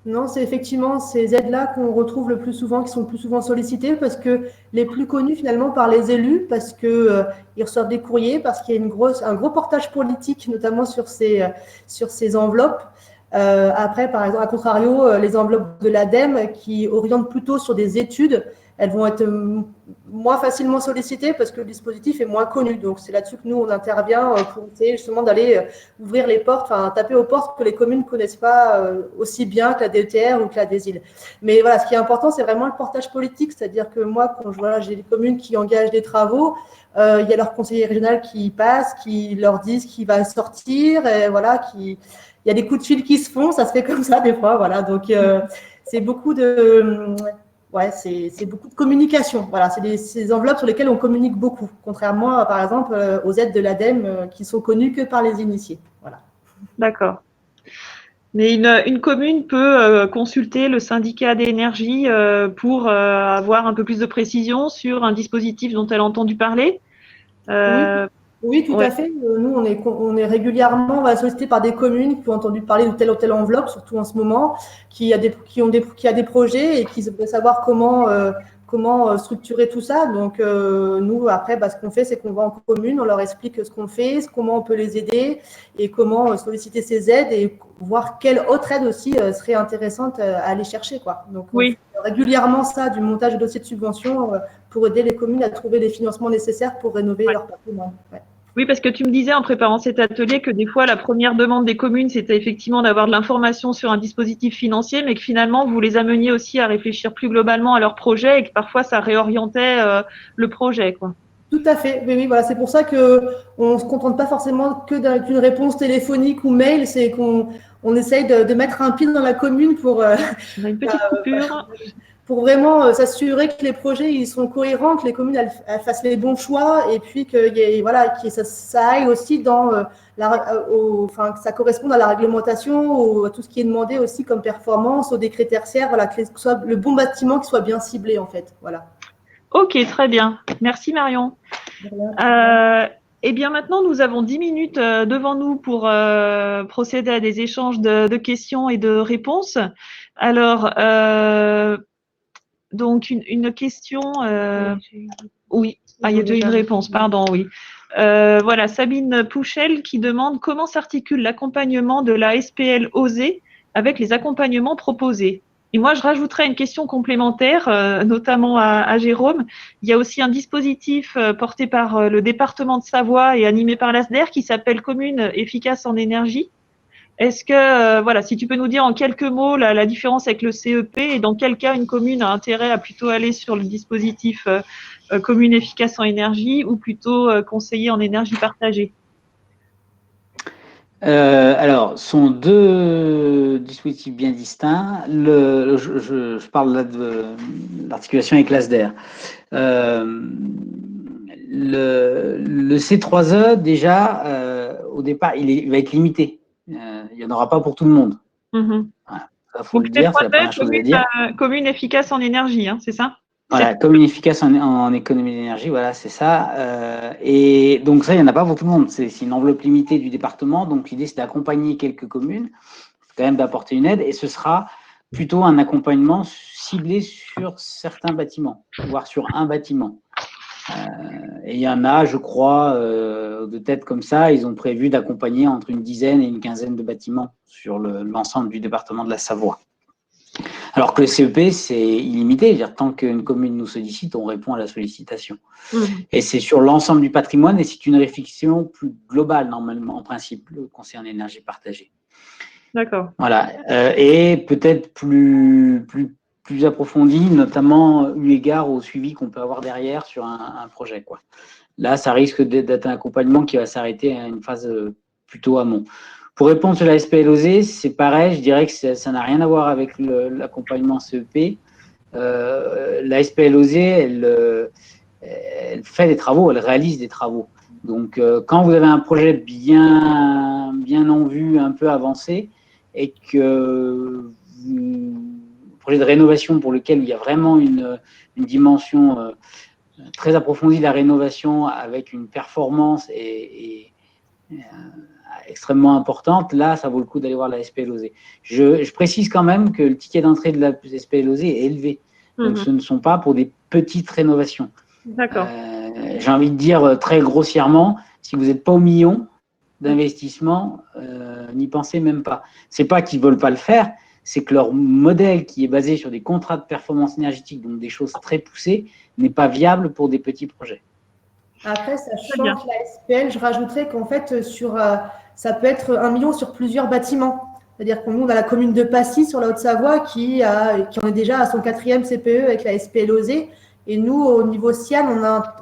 Non, c'est effectivement ces aides-là qu'on retrouve le plus souvent, qui sont le plus souvent sollicitées, parce que les plus connus finalement par les élus, parce que ils reçoivent des courriers, parce qu'il y a un gros portage politique, notamment sur ces enveloppes. Après, par exemple, à contrario, les enveloppes de l'ADEME qui orientent plutôt sur des études, elles vont être moins facilement sollicitées parce que le dispositif est moins connu. Donc, c'est là-dessus que nous, on intervient pour essayer justement d'aller ouvrir les portes, enfin, taper aux portes que les communes ne connaissent pas aussi bien que la DETR ou que la DESIL. Mais voilà, ce qui est important, c'est vraiment le portage politique. C'est-à-dire que moi, quand j'ai des communes qui engagent des travaux, il y a leur conseiller régional qui passe, qui leur disent qu'il va sortir, et voilà, il y a des coups de fil qui se font, ça se fait comme ça des fois, voilà. Donc, c'est beaucoup de… Ouais, c'est beaucoup de communication. Voilà, c'est ces enveloppes sur lesquelles on communique beaucoup, contrairement, par exemple, aux aides de l'ADEME qui sont connues que par les initiés. Voilà. D'accord. Mais une commune peut consulter le syndicat d'énergie pour avoir un peu plus de précision sur un dispositif dont elle a entendu parler. Oui, tout à fait. Nous, on est régulièrement sollicité par des communes qui ont entendu parler de telle ou telle enveloppe, surtout en ce moment, qui a des projets et qui veulent savoir comment structurer tout ça. Donc, nous, après, ce qu'on fait, c'est qu'on va en commune, on leur explique ce qu'on fait, comment on peut les aider et comment solliciter ces aides et voir quelle autre aide aussi serait intéressante à aller chercher, quoi. Donc, oui. on fait régulièrement ça, du montage de dossiers de subvention pour aider les communes à trouver les financements nécessaires pour rénover leur patrimoine. Ouais. Oui, parce que tu me disais en préparant cet atelier que des fois, la première demande des communes, c'était effectivement d'avoir de l'information sur un dispositif financier, mais que finalement, vous les ameniez aussi à réfléchir plus globalement à leur projet et que parfois, ça réorientait le projet, quoi. Tout à fait. Oui, voilà. C'est pour ça qu'on ne se contente pas forcément que d'une réponse téléphonique ou mail, c'est qu'on essaye de mettre un pied dans la commune pour… On a une petite coupure. Pour vraiment s'assurer que les projets ils sont cohérents, que les communes elles fassent les bons choix et puis que ça aille aussi dans que ça corresponde à la réglementation, à tout ce qui est demandé aussi comme performance, aux décrets tertiaires, voilà, que ce soit le bon bâtiment qui soit bien ciblé en fait. Voilà. Ok, très bien. Merci Marion. Eh bien, maintenant, nous avons 10 minutes devant nous pour procéder à des échanges de questions et de réponses. Alors, donc, une question… oui, il y a déjà une réponse, pardon, oui. Voilà, Sabine Pouchel qui demande comment s'articule l'accompagnement de la SPL OSE avec les accompagnements proposés. Et moi, je rajouterais une question complémentaire, notamment à Jérôme. Il y a aussi un dispositif porté par le département de Savoie et animé par l'ASDER qui s'appelle Commune efficace en énergie. Est-ce que, voilà, si tu peux nous dire en quelques mots la différence avec le CEP et dans quel cas une commune a intérêt à plutôt aller sur le dispositif commune efficace en énergie ou plutôt conseiller en énergie partagée? Alors, ce sont deux dispositifs bien distincts. Je parle là de l'articulation avec l'ASDER. Le C3E, déjà, au départ, il va être limité. Il n'y en aura pas pour tout le monde. Voilà, ça, faut le dire, c'est la première chose à dire. Commune efficace en énergie, hein, c'est ça? Voilà, commune efficace en économie d'énergie, voilà, c'est ça. Et donc ça, il n'y en a pas pour tout le monde. C'est une enveloppe limitée du département. Donc l'idée, c'est d'accompagner quelques communes, quand même d'apporter une aide. Et ce sera plutôt un accompagnement ciblé sur certains bâtiments, voire sur un bâtiment. Et il y en a, je crois, de tête comme ça, ils ont prévu d'accompagner entre une dizaine et une quinzaine de bâtiments sur l'ensemble du département de la Savoie. Alors que le CEP, c'est illimité. C'est-à-dire, tant qu'une commune nous sollicite, on répond à la sollicitation. Et c'est sur l'ensemble du patrimoine et c'est une réflexion plus globale, normalement, en principe, le conseil en énergie partagée. D'accord. Voilà. Et peut-être plus approfondie, notamment eu égard au suivi qu'on peut avoir derrière sur un projet, quoi. Là, ça risque d'être un accompagnement qui va s'arrêter à une phase plutôt amont. Pour répondre sur la SPLOSE, c'est pareil, je dirais que ça n'a rien à voir avec l'accompagnement CEP. La SPLOSE, elle fait des travaux, elle réalise des travaux. Donc, quand vous avez un projet bien en vue, un peu avancé, et que projet de rénovation pour lequel il y a vraiment une dimension très approfondie de la rénovation avec une performance extrêmement importante, là, ça vaut le coup d'aller voir la SPLOSE. Je précise quand même que le ticket d'entrée de la SPLOSE est élevé. Donc, ce ne sont pas pour des petites rénovations. D'accord. J'ai envie de dire très grossièrement, si vous n'êtes pas au million d'investissement, n'y pensez même pas. C'est pas qu'ils ne veulent pas le faire, c'est que leur modèle qui est basé sur des contrats de performance énergétique, donc des choses très poussées, n'est pas viable pour des petits projets. Après, sachant que la SPL, je rajouterais qu'en fait, ça peut être 1 million sur plusieurs bâtiments. C'est-à-dire qu'on a la commune de Passy sur la Haute-Savoie qui en est déjà à son 4e CPE avec la SPLOSE. Et nous, au niveau SIAN,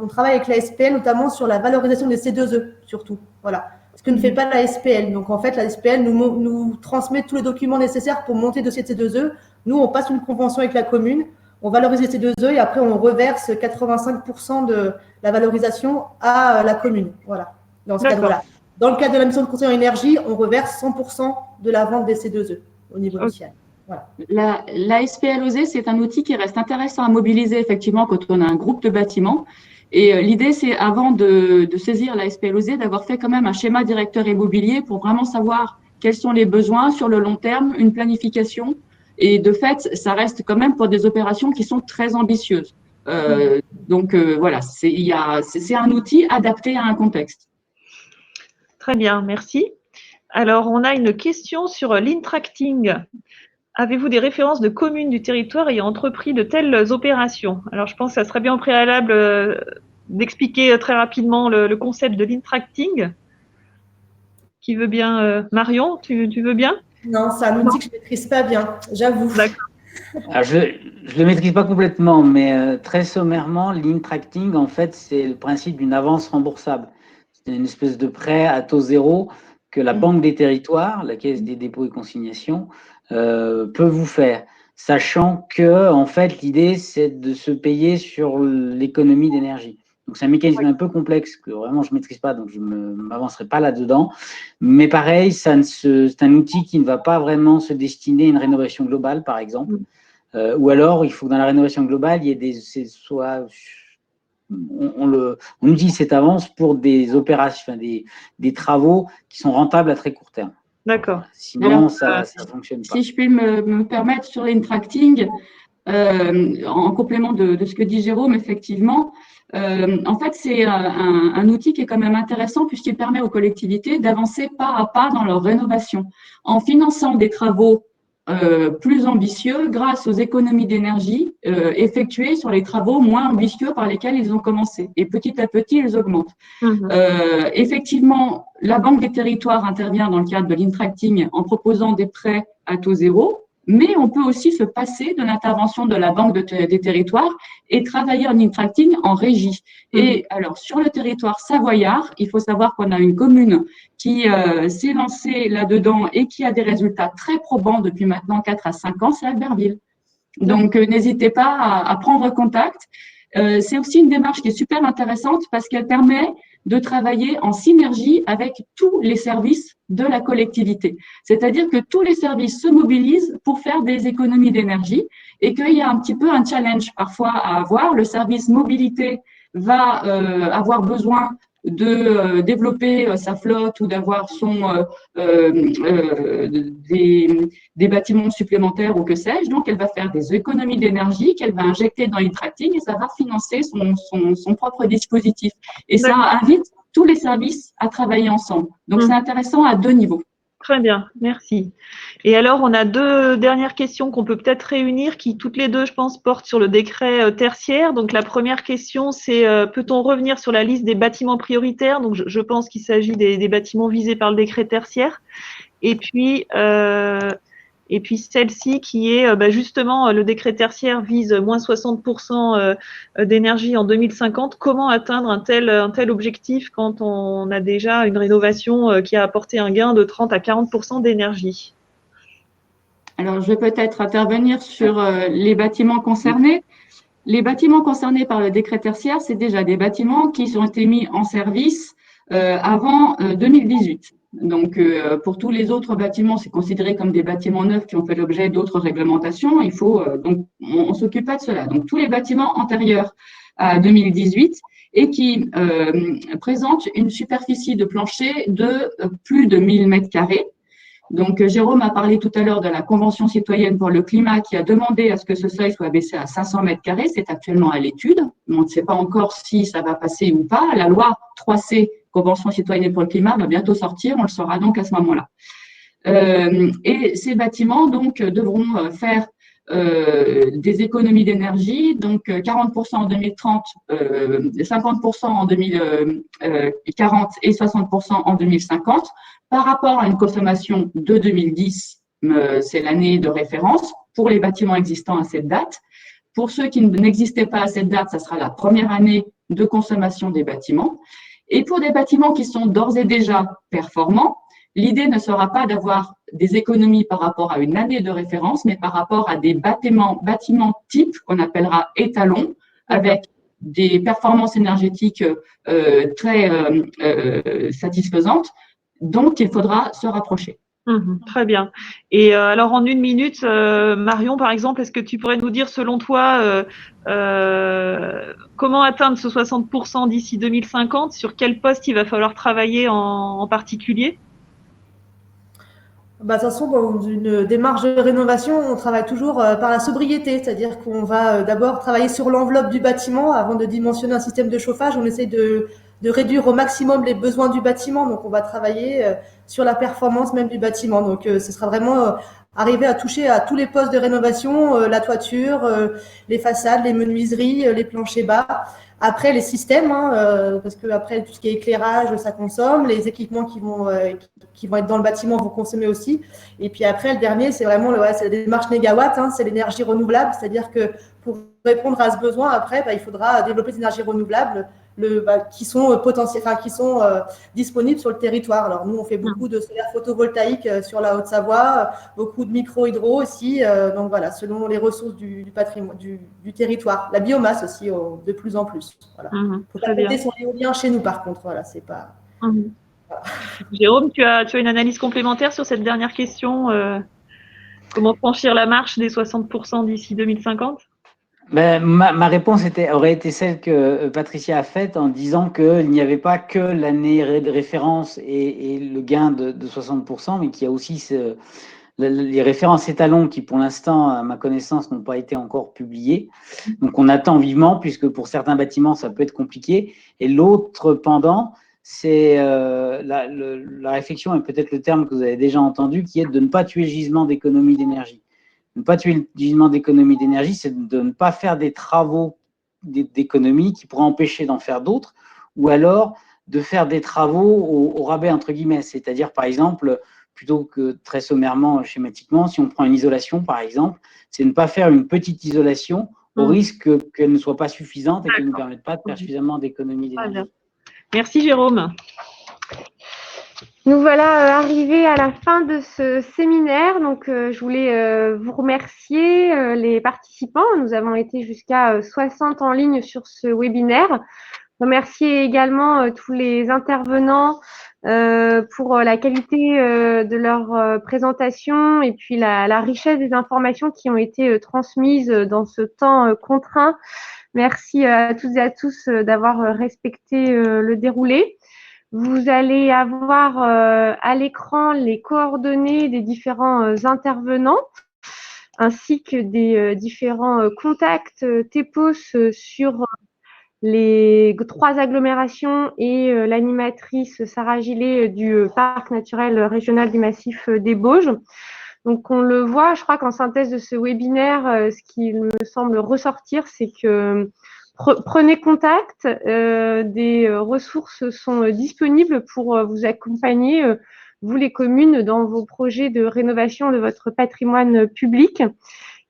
on travaille avec la SPL notamment sur la valorisation des C2E, surtout. Voilà. Ce que ne fait pas la SPL. Donc, en fait, la SPL nous transmet tous les documents nécessaires pour monter le dossier de C2E. Nous, on passe une convention avec la commune, on valorise les C2E et après, on reverse 85% de la valorisation à la commune. Voilà. Dans ce cadre-là. Dans le cadre de la mission de conseil en énergie, on reverse 100% de la vente des C2E au niveau du SIAN. Voilà. La SPLOSE, c'est un outil qui reste intéressant à mobiliser effectivement quand on a un groupe de bâtiments. Et l'idée, c'est avant de saisir la SPLOSE, d'avoir fait quand même un schéma directeur immobilier pour vraiment savoir quels sont les besoins sur le long terme, une planification. Et de fait, ça reste quand même pour des opérations qui sont très ambitieuses. Donc voilà, c'est un outil adapté à un contexte. Très bien, merci. Alors, on a une question sur l'Intracting. Avez-vous des références de communes du territoire ayant entrepris de telles opérations? Alors, je pense que ça serait bien au préalable d'expliquer très rapidement le concept de l'Intracting. Qui veut bien Marion, tu veux bien? Non, c'est un outil que je ne maîtrise pas bien, j'avoue. D'accord. Alors, je ne le maîtrise pas complètement, mais très sommairement, l'Intracting, en fait, c'est le principe d'une avance remboursable. C'est une espèce de prêt à taux zéro que la Banque des Territoires, la Caisse des dépôts et consignations, peut vous faire, sachant que en fait l'idée c'est de se payer sur l'économie d'énergie. Donc c'est un mécanisme un peu complexe que vraiment je maîtrise pas, donc je ne m'avancerai pas là-dedans. Mais pareil, c'est un outil qui ne va pas vraiment se destiner à une rénovation globale, par exemple. Ou alors il faut que dans la rénovation globale il y ait on utilise cette avance pour des opérations, des travaux qui sont rentables à très court terme. D'accord. Sinon, alors, ça ne fonctionne pas. Si je puis me permettre sur l'Intracting, en complément de ce que dit Jérôme, effectivement, en fait, c'est un outil qui est quand même intéressant puisqu'il permet aux collectivités d'avancer pas à pas dans leur rénovation en finançant des travaux plus ambitieux grâce aux économies d'énergie effectuées sur les travaux moins ambitieux par lesquels ils ont commencé. Et petit à petit, ils augmentent. Effectivement, la Banque des Territoires intervient dans le cadre de l'Intracting en proposant des prêts à taux zéro, mais on peut aussi se passer de l'intervention de la Banque des Territoires et travailler en Intracting en régie. Et alors, sur le territoire savoyard, il faut savoir qu'on a une commune qui s'est lancée là-dedans et qui a des résultats très probants depuis maintenant 4 à 5 ans, c'est Albertville. Donc, n'hésitez pas à prendre contact. C'est aussi une démarche qui est super intéressante parce qu'elle permet de travailler en synergie avec tous les services de la collectivité. C'est-à-dire que tous les services se mobilisent pour faire des économies d'énergie et qu'il y a un petit peu un challenge parfois à avoir. Le service mobilité va avoir besoin développer sa flotte ou d'avoir des bâtiments supplémentaires ou que sais-je. Donc, elle va faire des économies d'énergie qu'elle va injecter dans e-tracting et ça va financer son propre dispositif. Et ça invite tous les services à travailler ensemble. Donc, c'est intéressant à 2 niveaux. Très bien, merci. Et alors, on a 2 dernières questions qu'on peut peut-être réunir, qui toutes les 2, je pense, portent sur le décret tertiaire. Donc, la première question, c'est peut-on revenir sur la liste des bâtiments prioritaires? Donc, je pense qu'il s'agit des bâtiments visés par le décret tertiaire. Et puis celle-ci qui est justement, le décret tertiaire vise moins 60% d'énergie en 2050. Comment atteindre un tel objectif quand on a déjà une rénovation qui a apporté un gain de 30 à 40% d'énergie? Alors, je vais peut-être intervenir sur les bâtiments concernés. Les bâtiments concernés par le décret tertiaire, c'est déjà des bâtiments qui ont été mis en service avant 2018. Donc, pour tous les autres bâtiments, c'est considéré comme des bâtiments neufs qui ont fait l'objet d'autres réglementations. Il faut donc, on s'occupe pas de cela. Donc, tous les bâtiments antérieurs à 2018 et qui présentent une superficie de plancher de plus de 1000 mètres carrés. Donc, Jérôme a parlé tout à l'heure de la Convention citoyenne pour le climat qui a demandé à ce que ce seuil soit baissé à 500 mètres carrés. C'est actuellement à l'étude. On ne sait pas encore si ça va passer ou pas. La loi 3C, Convention citoyenne pour le climat, va bientôt sortir. On le saura donc à ce moment-là. Et ces bâtiments, donc, devront faire des économies d'énergie, donc 40% en 2030, 50% en 2040 et 60% en 2050. Par rapport à une consommation de 2010, c'est l'année de référence pour les bâtiments existants à cette date. Pour ceux qui n'existaient pas à cette date, ça sera la première année de consommation des bâtiments. Et pour des bâtiments qui sont d'ores et déjà performants, l'idée ne sera pas d'avoir des économies par rapport à une année de référence, mais par rapport à des bâtiments types qu'on appellera étalons, avec des performances énergétiques très satisfaisantes, dont il faudra se rapprocher. Très bien. Et alors, en 1 minute, Marion, par exemple, est-ce que tu pourrais nous dire, selon toi, comment atteindre ce 60% d'ici 2050? Sur quel poste il va falloir travailler en particulier? De toute façon, dans une démarche de rénovation, on travaille toujours par la sobriété, c'est-à-dire qu'on va d'abord travailler sur l'enveloppe du bâtiment avant de dimensionner un système de chauffage. On essaie de réduire au maximum les besoins du bâtiment, donc on va travailler sur la performance même du bâtiment. Donc, ce sera vraiment arriver à toucher à tous les postes de rénovation, la toiture, les façades, les menuiseries, les planchers bas. Après, les systèmes, parce que après tout ce qui est éclairage, ça consomme. Les équipements qui vont être dans le bâtiment vont consommer aussi. Et puis après, le dernier, c'est vraiment c'est la démarche négawatt, c'est l'énergie renouvelable. C'est-à-dire que pour répondre à ce besoin, après, il faudra développer des énergies renouvelables qui sont disponibles sur le territoire. Alors nous, on fait beaucoup de solaire photovoltaïque sur la Haute-Savoie, beaucoup de micro-hydro aussi. Donc voilà, selon les ressources du patrimoine, du territoire. La biomasse aussi, de plus en plus. Voilà. Faut pas compter sur l'éolien chez nous, par contre. Voilà, c'est pas. Voilà. Jérôme, tu as une analyse complémentaire sur cette dernière question? Comment franchir la marche des 60% d'ici 2050? Ben, ma réponse aurait été celle que Patricia a faite en disant qu'il n'y avait pas que l'année de référence et le gain de 60%, mais qu'il y a aussi les références étalons qui, pour l'instant, à ma connaissance, n'ont pas été encore publiées. Donc, on attend vivement, puisque pour certains bâtiments, ça peut être compliqué. Et l'autre pendant, c'est la réflexion, et peut-être le terme que vous avez déjà entendu, qui est de ne pas tuer le gisement d'économie d'énergie. Ne pas tuer le gisement d'économie d'énergie, c'est de ne pas faire des travaux d'économie qui pourraient empêcher d'en faire d'autres, ou alors de faire des travaux au rabais, entre guillemets. C'est-à-dire, par exemple, plutôt que très sommairement, schématiquement, si on prend une isolation, par exemple, c'est ne pas faire une petite isolation au risque qu'elle ne soit pas suffisante et qu'elle ne nous permette pas de faire suffisamment d'économie d'énergie. Merci Jérôme. Nous voilà arrivés à la fin de ce séminaire. Donc, je voulais vous remercier, les participants. Nous avons été jusqu'à 60 en ligne sur ce webinaire. Remercier également tous les intervenants pour la qualité de leur présentation et puis la richesse des informations qui ont été transmises dans ce temps contraint Merci à toutes et à tous d'avoir respecté le déroulé. Vous allez avoir à l'écran les coordonnées des différents intervenants ainsi que des différents contacts TEPOS sur les 3 agglomérations et l'animatrice Sarah Gillet du parc naturel régional du massif des Bauges. Donc on le voit, je crois qu'en synthèse de ce webinaire, ce qui me semble ressortir, c'est que prenez contact, des ressources sont disponibles pour vous accompagner, vous les communes, dans vos projets de rénovation de votre patrimoine public.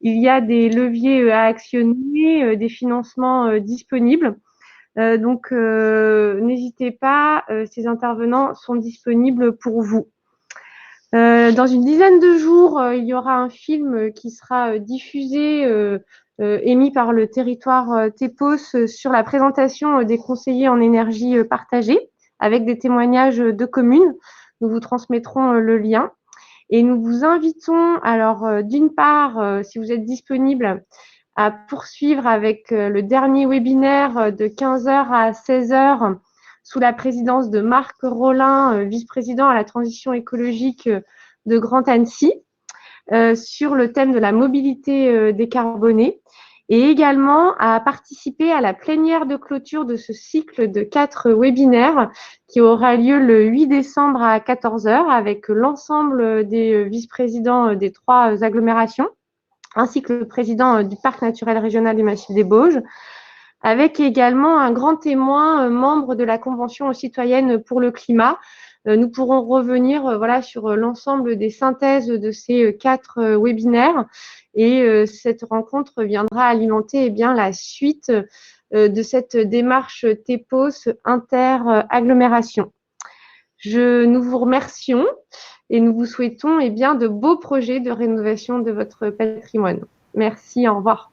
Il y a des leviers à actionner, des financements disponibles. Donc, n'hésitez pas, ces intervenants sont disponibles pour vous. Dans une dizaine de jours, il y aura un film qui sera diffusé, émis par le territoire TEPOS sur la présentation des conseillers en énergie partagée, avec des témoignages de communes. Nous vous transmettrons le lien. Et nous vous invitons, alors d'une part, si vous êtes disponible, à poursuivre avec le dernier webinaire de 15h à 16h sous la présidence de Marc Rollin, vice-président à la transition écologique de Grand Annecy, sur le thème de la mobilité décarbonée, et également à participer à la plénière de clôture de ce cycle de 4 webinaires qui aura lieu le 8 décembre à 14h avec l'ensemble des vice-présidents des 3 agglomérations, ainsi que le président du parc naturel régional du massif des Bauges, avec également un grand témoin, membre de la Convention citoyenne pour le climat. Nous pourrons revenir voilà, sur l'ensemble des synthèses de ces 4 webinaires, et cette rencontre viendra alimenter bien la suite de cette démarche TEPOS inter-agglomération. Nous vous remercions et nous vous souhaitons bien de beaux projets de rénovation de votre patrimoine. Merci, au revoir.